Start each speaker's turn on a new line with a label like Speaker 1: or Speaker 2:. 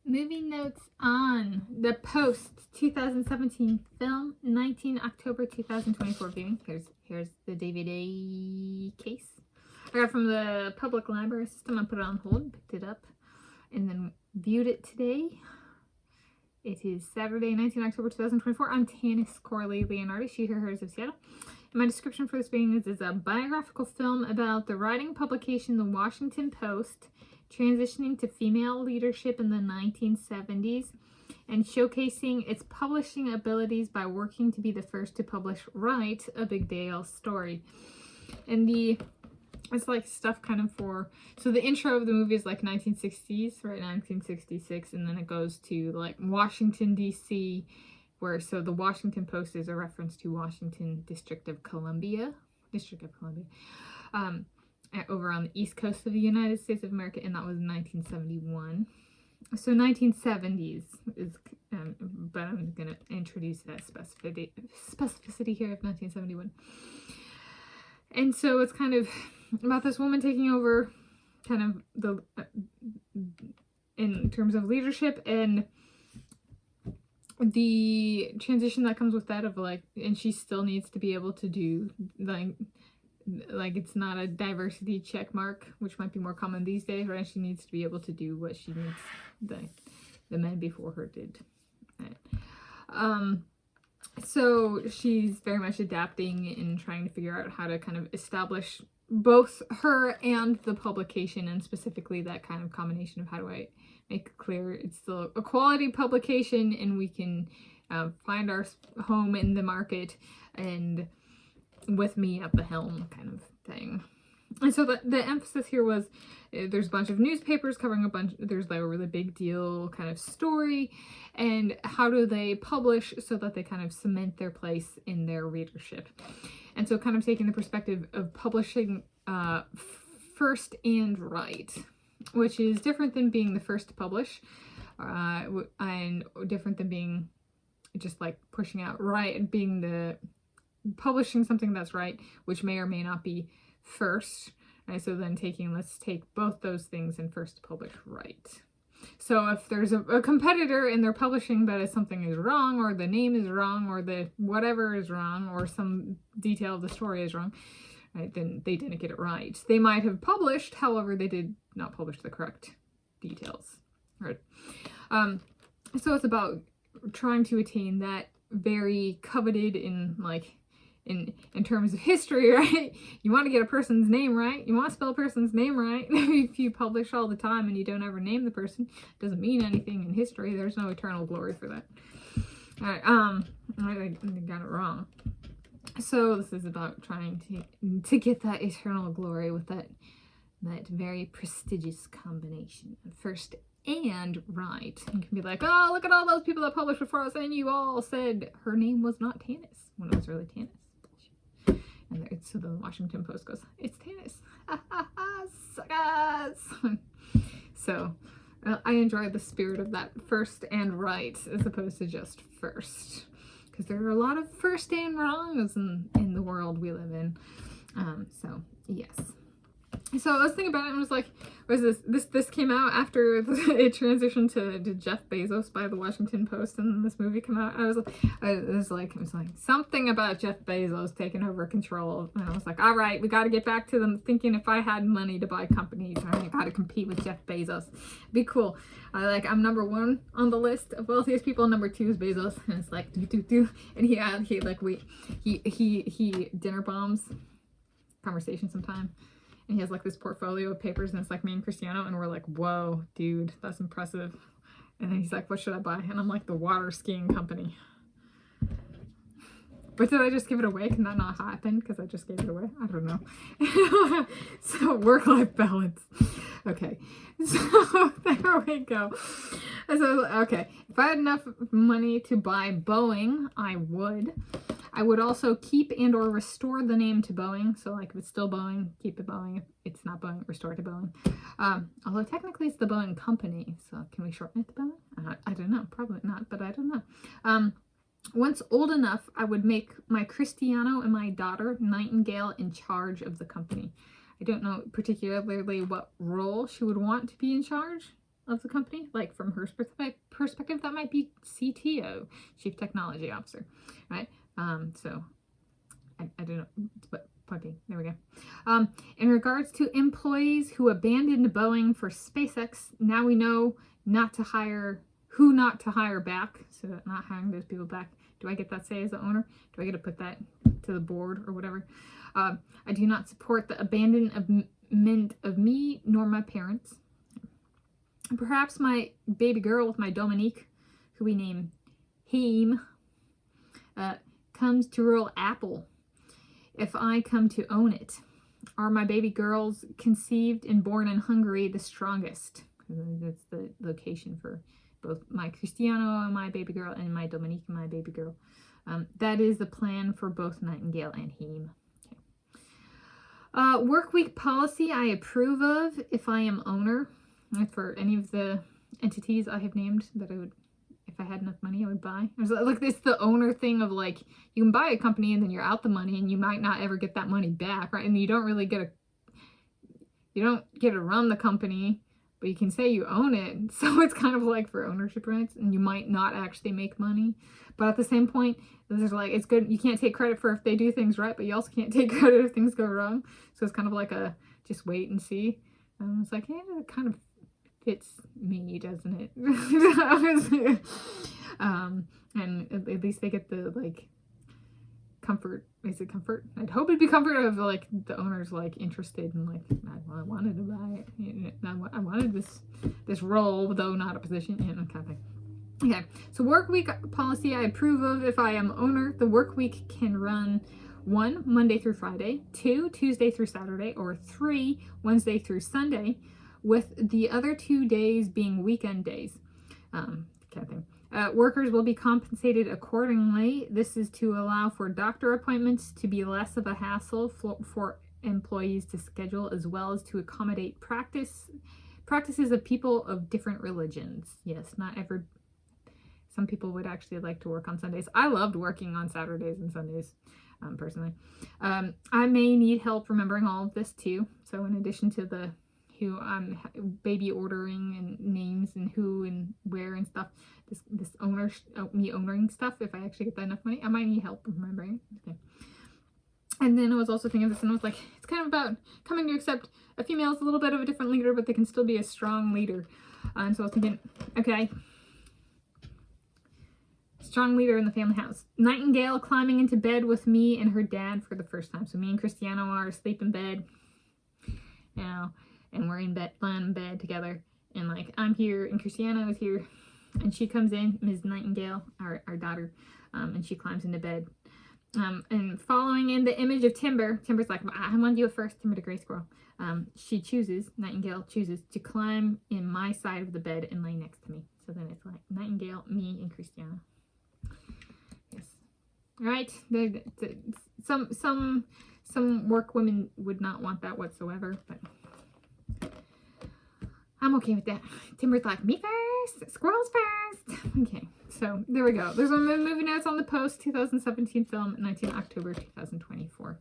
Speaker 1: Movie notes on the Post 2017 film, 19 October 2024 viewing. Here's the DVD case. I got it from the public library system. I put it on hold, picked it up, and then viewed it today. It is Saturday, 19 October 2024. I'm Tanis Coralee Leonhardi, she, her, hers of Seattle. And my description for this viewing is it's a biographical film about the writing publication The Washington Post, transitioning to female leadership in the 1970s and showcasing its publishing abilities by working to be the first to publish Write, a Big Deal story. And it's like stuff kind of for, so the intro of the movie is like 1960s, right? 1966, and then it goes to like Washington, D.C., where, so the Washington Post is a reference to Washington District of Columbia, over on the east coast of the United States of America, and that was 1971. So 1970s is, but I'm going to introduce that specificity here of 1971. And so it's kind of about this woman taking over kind of the, in terms of leadership and the transition that comes with that of like, and she still needs to be able to do like it's not a diversity check mark, which might be more common these days, right? She needs to be able to do what she needs the men before her did. Right. So she's very much adapting and trying to figure out how to kind of establish both her and the publication, and specifically that kind of combination of how do I make it clear it's still a quality publication and we can find our home in the market and with me at the helm kind of thing. And so the emphasis here was there's a bunch of newspapers covering there's like a really big deal kind of story, and how do they publish so that they kind of cement their place in their readership. And so kind of taking the perspective of publishing first and right, which is different than being the first to publish, and different than being just like pushing out right and being the publishing something that's right, which may or may not be first. Right? So then let's take both those things and first publish right. So if there's a competitor and they're publishing but something is wrong, or the name is wrong, or the whatever is wrong, or some detail of the story is wrong, right, then they didn't get it right. They might have published, however, they did not publish the correct details. Right. So it's about trying to attain that very coveted in terms of history, right? You want to get a person's name right. You want to spell a person's name right. If you publish all the time and you don't ever name the person, it doesn't mean anything in history. There's no eternal glory for that. All right, I got it wrong. So this is about trying to get that eternal glory with that very prestigious combination of first and right. You can be like, oh, look at all those people that published before us, and you all said her name was not Tanis when it was really Tanis. And so the Washington Post goes, it's Tanis. Suckers. So I enjoy the spirit of that first and right as opposed to just first, because there are a lot of first and wrongs in the world we live in. So yes. So I was thinking about it and was like, this came out after it transitioned to Jeff Bezos by the Washington Post, and then this movie came out. It was like something about Jeff Bezos taking over control, and I was like, all right, we got to get back to them thinking if I had money to buy companies, I got to compete with Jeff Bezos. Be cool. I'm number one on the list of wealthiest people. Number two is Bezos, and it's like do, and he dinner bombs conversation sometime. And he has like this portfolio of papers, and it's like me and Cristiano, and we're like, whoa, dude, that's impressive. And then he's like, what should I buy? And I'm like, the water skiing company. But did I just give it away? Can that not happen because I just gave it away? I don't know. So work-life balance. Okay. So there we go. So, okay. If I had enough money to buy Boeing, I would. I would also keep and or restore the name to Boeing. So like if it's still Boeing, keep it Boeing. If it's not Boeing, restore it to Boeing. Although technically it's the Boeing company. So can we shorten it to Boeing? I don't know. Probably not, but I don't know. Once old enough, I would make my Cristiano and my daughter, Nightingale, in charge of the company. I don't know particularly what role she would want to be in charge. of the company. Like from her perspective, that might be CTO, Chief Technology Officer, right? So I don't know, but point being, there we go. In regards to employees who abandoned Boeing for SpaceX, now we know who not to hire back, so not hiring those people back. Do I get that say as the owner? Do I get to put that to the board or whatever? I do not support the abandonment of me nor my parents. Perhaps my baby girl with my Dominique, who we name Heem, comes to rural Apple if I come to own it. Are my baby girls conceived and born in Hungary the strongest? That's the location for both my Cristiano and my baby girl and my Dominique and my baby girl. That is the plan for both Nightingale and Heem. Okay. Work week policy I approve of if I am owner. For any of the entities I have named that I would, if I had enough money, I would buy. There's like this the owner thing of like, you can buy a company and then you're out the money and you might not ever get that money back, right? And you don't really get to run the company, but you can say you own it. So it's kind of like for ownership rights, and you might not actually make money. But at the same point, there's like, it's good. You can't take credit for if they do things right, but you also can't take credit if things go wrong. So it's kind of like a just wait and see. It's like, yeah, it kind of fits me, doesn't it? And at least they get the like comfort. Is it comfort? I'd hope it'd be comfort of like the owner's like interested in like, I wanted to buy it. You know, I wanted this role, though not a position. You know, kind of thing. Okay, so work week policy I approve of if I am owner. The work week can run 1, Monday through Friday, 2, Tuesday through Saturday, or 3, Wednesday through Sunday, with the other 2 days being weekend days. Kind of thing. Workers will be compensated accordingly. This is to allow for doctor appointments to be less of a hassle for employees to schedule, as well as to accommodate practices of people of different religions. Yes, not every. Some people would actually like to work on Sundays. I loved working on Saturdays and Sundays, personally. I may need help remembering all of this too. So in addition to the who I'm baby ordering and names and who and where and stuff, this me owning stuff, if I actually get that enough money, I might need help remembering. Okay. And then I was also thinking of this, and I was like, it's kind of about coming to accept a female is a little bit of a different leader, but they can still be a strong leader. And so I was thinking, okay, strong leader in the family house. Nightingale climbing into bed with me and her dad for the first time. So me and Cristiano are asleep in bed, you know, and we're in bed, lying in bed together. And like, I'm here and Cristiano is here. And she comes in, Ms. Nightingale, our daughter, and she climbs into bed. And following in the image of Timber's like, I want you first, Timber the Gray Squirrel. Nightingale chooses to climb in my side of the bed and lay next to me. So then it's like Nightingale, me, and Cristiano. Yes. All right. Some work women would not want that whatsoever, but I'm okay with that. Timber's like, me first, squirrels first. Okay, so there we go. There's my movie notes on the post 2017 film, 19 October 2024.